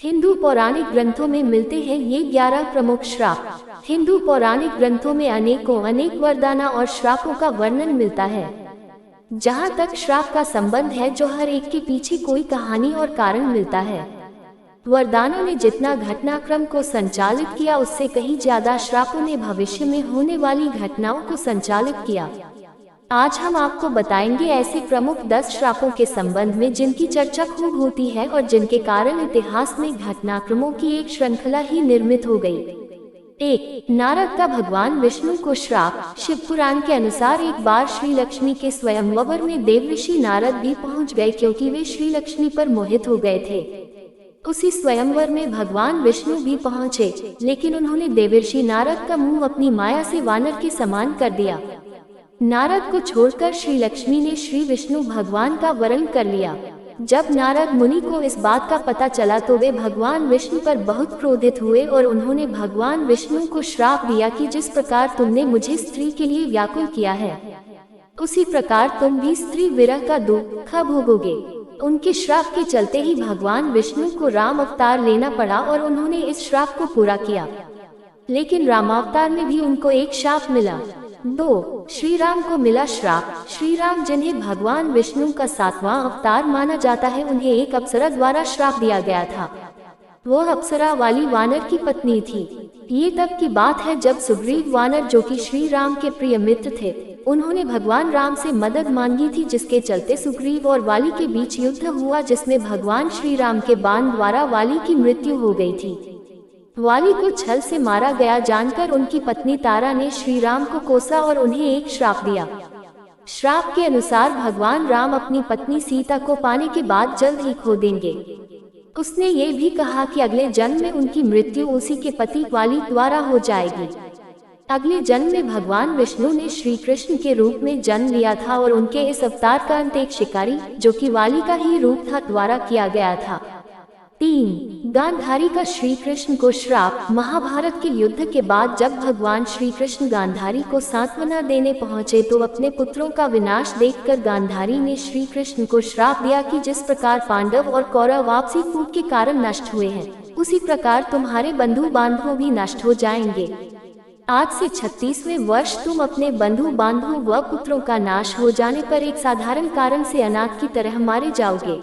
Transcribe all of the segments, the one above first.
हिंदू पौराणिक ग्रंथों में मिलते हैं ये 11 प्रमुख श्राप। हिंदू पौराणिक ग्रंथों में अनेक वरदाना और श्रापों का वर्णन मिलता है। जहाँ तक श्राप का संबंध है, जो हर एक के पीछे कोई कहानी और कारण मिलता है। वरदानों ने जितना घटनाक्रम को संचालित किया, उससे कहीं ज्यादा श्रापों ने भविष्य में होने वाली घटनाओं को संचालित किया। आज हम आपको बताएंगे ऐसे प्रमुख 10 श्रापों के संबंध में जिनकी चर्चा खूब होती है और जिनके कारण इतिहास में घटनाक्रमों की एक श्रृंखला ही निर्मित हो गई। 1. नारद का भगवान विष्णु को श्राप। शिव पुराण के अनुसार एक बार श्री लक्ष्मी के स्वयंवर में देवऋषि नारद भी पहुंच गए, क्योंकि वे श्री लक्ष्मी पर मोहित हो गए थे। उसी स्वयंवर में भगवान विष्णु भी पहुंचे, लेकिन उन्होंने देवर्षि नारद का मुंह अपनी माया से वानर के समान कर दिया। नारद को छोड़कर श्री लक्ष्मी ने श्री विष्णु भगवान का वरण कर लिया। जब नारद मुनि को इस बात का पता चला तो वे भगवान विष्णु पर बहुत क्रोधित हुए और उन्होंने भगवान विष्णु को श्राप दिया कि जिस प्रकार तुमने मुझे स्त्री के लिए व्याकुल किया है, उसी प्रकार तुम भी स्त्री विरह का दुख भोगोगे। उनके श्राप के चलते ही भगवान विष्णु को राम अवतार लेना पड़ा और उन्होंने इस श्राप को पूरा किया। लेकिन रामावतार में भी उनको एक श्राप मिला। 2. श्री राम को मिला श्राप। श्री राम, जिन्हें भगवान विष्णु का 7वां अवतार माना जाता है, उन्हें एक अप्सरा द्वारा श्राप दिया गया था। वो अप्सरा वाली वानर की पत्नी थी। ये तब की बात है जब सुग्रीव वानर, जो कि श्री राम के प्रिय मित्र थे, उन्होंने भगवान राम से मदद मांगी थी, जिसके चलते सुग्रीव और वाली के बीच युद्ध हुआ, जिसमें भगवान श्री राम के बाण द्वारा वाली की मृत्यु हो गई थी। वाली को छल से मारा गया जानकर उनकी पत्नी तारा ने श्री राम को कोसा और उन्हें एक श्राप दिया। श्राप के अनुसार भगवान राम अपनी पत्नी सीता को पाने के बाद जल्द ही खो देंगे। उसने ये भी कहा कि अगले जन्म में उनकी मृत्यु उसी के पति वाली द्वारा हो जाएगी। अगले जन्म में भगवान विष्णु ने श्री कृष्ण के रूप में जन्म लिया था और उनके इस अवतार का अंत एक शिकारी, जो कि वाली का ही रूप था, द्वारा किया गया था। 3. गांधारी का श्री कृष्ण को श्राप। महाभारत के युद्ध के बाद जब भगवान श्री कृष्ण गांधारी को सांत्वना देने पहुंचे तो अपने पुत्रों का विनाश देखकर गांधारी ने श्री कृष्ण को श्राप दिया कि जिस प्रकार पांडव और कौरव आपसी फूट के कारण नष्ट हुए हैं, उसी प्रकार तुम्हारे बंधु बांधवों भी नष्ट हो जाएंगे। आज से 36वें वर्ष तुम अपने बंधु बांधवों व पुत्रों का नाश हो जाने पर एक साधारण कारण से अनाथ की तरह मारे जाओगे।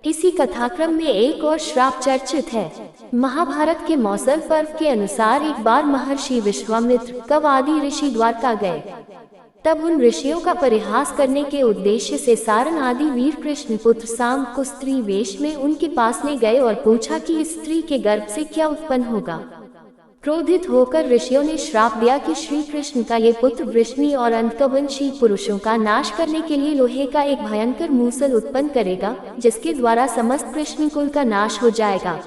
इसी कथाक्रम में एक और श्राप चर्चित है। महाभारत के मौसल पर्व के अनुसार एक बार महर्षि विश्वामित्र कव आदि ऋषि द्वारका गए। तब उन ऋषियों का परिहास करने के उद्देश्य से सारन आदि वीर कृष्ण पुत्र साम को स्त्री वेश में उनके पास ले गए और पूछा कि इस स्त्री के गर्भ से क्या उत्पन्न होगा। क्रोधित होकर ऋषियों ने श्राप दिया कि श्री कृष्ण का ये पुत्र वृष्णि और अंतवंशी पुरुषों का नाश करने के लिए लोहे का एक भयंकर मूसल उत्पन्न करेगा, जिसके द्वारा समस्त कृष्ण कुल का नाश हो जाएगा।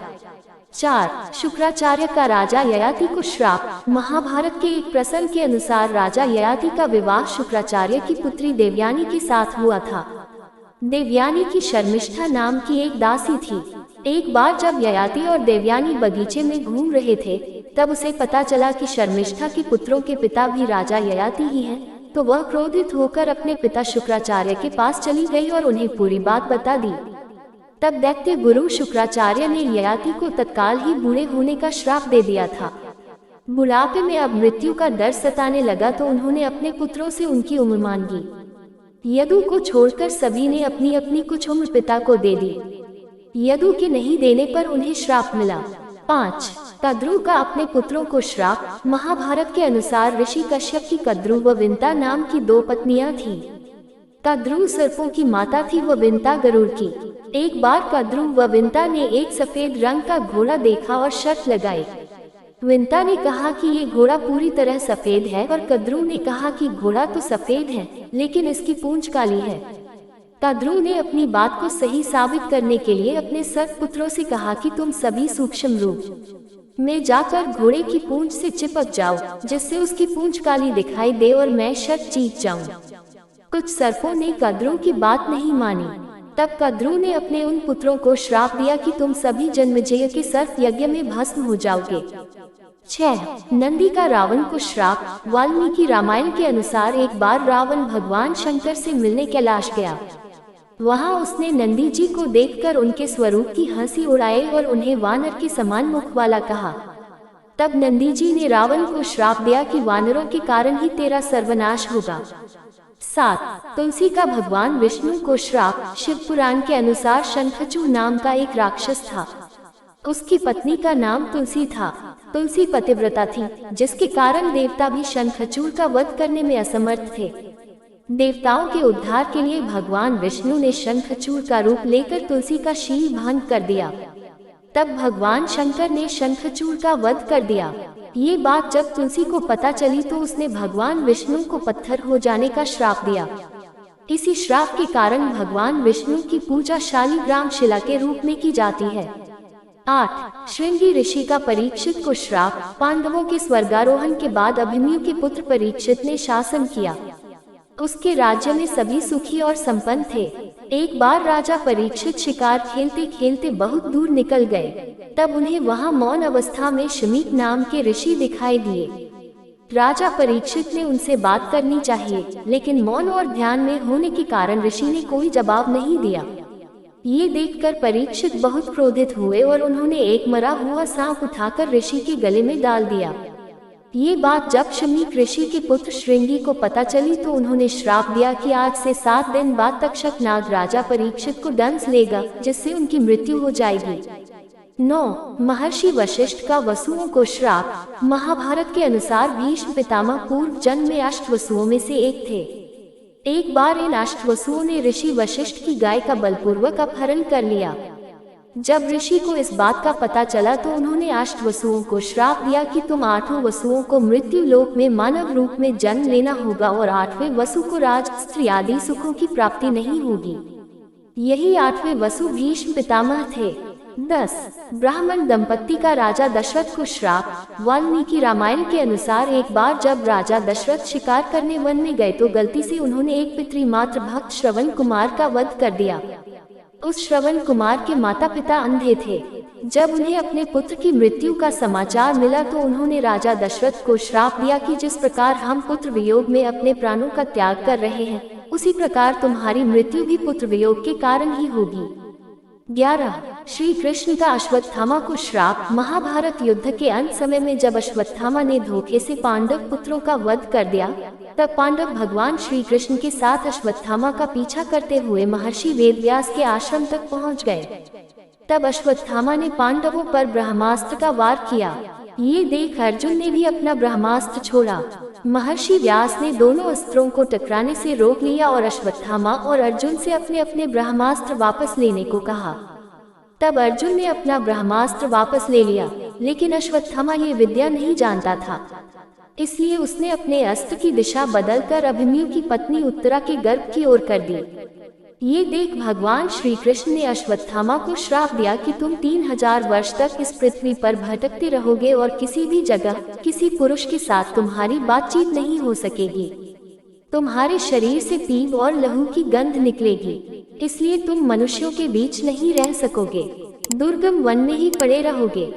4. शुक्राचार्य का राजा ययाति को श्राप। महाभारत के एक प्रसंग के अनुसार राजा ययाति का विवाह शुक्राचार्य की पुत्री देवयानी के साथ हुआ था। देवयानी की शर्मिष्ठा नाम की एक दासी थी। एक बार जब ययाति और देवयानी बगीचे में घूम रहे थे, तब उसे पता चला कि शर्मिष्ठा के पुत्रों के पिता भी राजा ययाति ही हैं, तो वह क्रोधित होकर अपने पिता शुक्राचार्य के पास चली गई और उन्हें पूरी बात बता दी। तब दैत्य गुरु शुक्राचार्य ने ययाति को तत्काल ही बूढ़े होने का श्राप दे दिया था। बुढ़ापे में अब मृत्यु का डर सताने लगा तो उन्होंने अपने पुत्रों से उनकी उम्र मांगी। यदु को छोड़कर सभी ने अपनी अपनी कुछ उम्र पिता को दे दी। यदु के नहीं देने पर उन्हें श्राप मिला। 5. कद्रु का अपने पुत्रों को श्राप। महाभारत के अनुसार ऋषि कश्यप की कद्रु व विंता नाम की 2 पत्नियां थीं। कद्रु सर्पों की माता थी व विंता गरुड़ की। एक बार कद्रु व विंता ने एक सफेद रंग का घोड़ा देखा और शर्त लगाई। विंता ने कहा कि ये घोड़ा पूरी तरह सफेद है और कद्रु ने कहा कि घोड़ा तो सफेद है, लेकिन इसकी पूंछ काली है। कद्रु ने अपनी बात को सही साबित करने के लिए अपने सर्प पुत्रों से कहा कि तुम सभी सूक्ष्म रूप में जाकर घोड़े की पूंछ से चिपक जाओ, जिससे उसकी पूंछ काली दिखाई दे और मैं शर्त जीत जाऊं। कुछ सर्पों ने कद्रु की बात नहीं मानी। तब कद्रु ने अपने उन पुत्रों को श्राप दिया कि तुम सभी जन्मेजय के सर्प यज्ञ में भस्म हो जाओगे। 6. नंदी का रावण को श्राप। वाल्मीकि रामायण के अनुसार एक बार रावण भगवान शंकर से मिलने कैलाश गया। वहां उसने नंदी जी को देखकर उनके स्वरूप की हंसी उड़ाई और उन्हें वानर के समान मुख वाला कहा। तब नंदी जी ने रावण को श्राप दिया कि वानरों के कारण ही तेरा सर्वनाश होगा। 7 तुलसी का भगवान विष्णु को श्राप। शिव पुराण के अनुसार शंखचूड़ नाम का एक राक्षस था। उसकी पत्नी का नाम तुलसी था। तुलसी पतिव्रता थी, जिसके कारण देवता भी शंखचूड़ का वध करने में असमर्थ थे। देवताओं के उद्धार के लिए भगवान विष्णु ने शंखचूड़ का रूप लेकर तुलसी का शील भंग कर दिया। तब भगवान शंकर ने शंखचूड़ का वध कर दिया। ये बात जब तुलसी को पता चली तो उसने भगवान विष्णु को पत्थर हो जाने का श्राप दिया। इसी श्राप के कारण भगवान विष्णु की पूजा शालिग्राम शिला के रूप में की जाती है। 8 श्रृंगी ऋषि का परीक्षित को श्राप। पांडवों के स्वर्गारोहण के बाद अभिमन्यु के पुत्र परीक्षित ने शासन किया। उसके राज्य में सभी सुखी और संपन्न थे। एक बार राजा परीक्षित शिकार खेलते खेलते बहुत दूर निकल गए। तब उन्हें वहां मौन अवस्था में शमीक नाम के ऋषि दिखाई दिए। राजा परीक्षित ने उनसे बात करनी चाहिए, लेकिन मौन और ध्यान में होने के कारण ऋषि ने कोई जवाब नहीं दिया। ये देखकर परीक्षित बहुत क्रोधित हुए और उन्होंने एक मरा हुआ सांप उठाकर ऋषि के गले में डाल दिया। ये बात जब शमीक ऋषि के पुत्र श्रृंगी को पता चली तो उन्होंने श्राप दिया कि आज से 7 दिन बाद तक्षक नाग राजा परीक्षित को दंश लेगा, जिससे उनकी मृत्यु हो जाएगी। 9 महर्षि वशिष्ठ का वसुओं को श्राप। महाभारत के अनुसार भीष्म पितामह पूर्व जन्म में अष्टवसुओं में से एक थे। एक बार इन अष्टवसुओं ने ऋषि वशिष्ठ की गाय का बलपूर्वक अपहरण कर लिया। जब ऋषि को इस बात का पता चला तो उन्होंने अष्टवसुओं को श्राप दिया कि तुम 8 वसुओं को मृत्यु लोक में मानव रूप में जन्म लेना होगा और 8वें वसु को राज स्त्री आदि सुखों की प्राप्ति नहीं होगी। यही 8वें वसु भीष्म पितामह थे। 10 ब्राह्मण दंपत्ति का राजा दशरथ को श्राप। वाल्मीकि रामायण के अनुसार एक बार जब राजा दशरथ शिकार करने वन में गए तो गलती से उन्होंने एक पितृमात्र भक्त श्रवण कुमार का वध कर दिया। उस श्रवण कुमार के माता पिता अंधे थे। जब उन्हें अपने पुत्र की मृत्यु का समाचार मिला तो उन्होंने राजा दशरथ को श्राप दिया कि जिस प्रकार हम पुत्र वियोग में अपने प्राणों का त्याग कर रहे हैं, उसी प्रकार तुम्हारी मृत्यु भी पुत्र वियोग के कारण ही होगी। 11 श्री कृष्ण का अश्वत्थामा को श्राप। महाभारत युद्ध के अंत समय में जब अश्वत्थामा ने धोखे से पांडव पुत्रों का वध कर दिया, तब पांडव भगवान श्री कृष्ण के साथ अश्वत्थामा का पीछा करते हुए महर्षि वेदव्यास के आश्रम तक पहुंच गए। तब अश्वत्थामा ने पांडवों पर ब्रह्मास्त्र का वार किया। ये देख अर्जुन ने भी अपना ब्रह्मास्त्र छोड़ा। महर्षि व्यास ने दोनों अस्त्रों को टकराने से रोक लिया और अश्वत्थामा और अर्जुन से अपने अपने ब्रह्मास्त्र वापस लेने को कहा। तब अर्जुन ने अपना ब्रह्मास्त्र वापस ले लिया, लेकिन अश्वत्थामा ये विद्या नहीं जानता था, इसलिए उसने अपने अस्त्र की दिशा बदलकर अभिमन्यु की पत्नी उत्तरा के गर्भ की ओर कर दी। ये देख भगवान श्री कृष्ण ने अश्वत्थामा को श्राप दिया कि तुम 3000 वर्ष तक इस पृथ्वी पर भटकते रहोगे और किसी भी जगह किसी पुरुष के साथ तुम्हारी बातचीत नहीं हो सकेगी। तुम्हारे शरीर से पीप और लहू की गंध निकलेगी, इसलिए तुम मनुष्यों के बीच नहीं रह सकोगे, दुर्गम वन में ही पड़े रहोगे।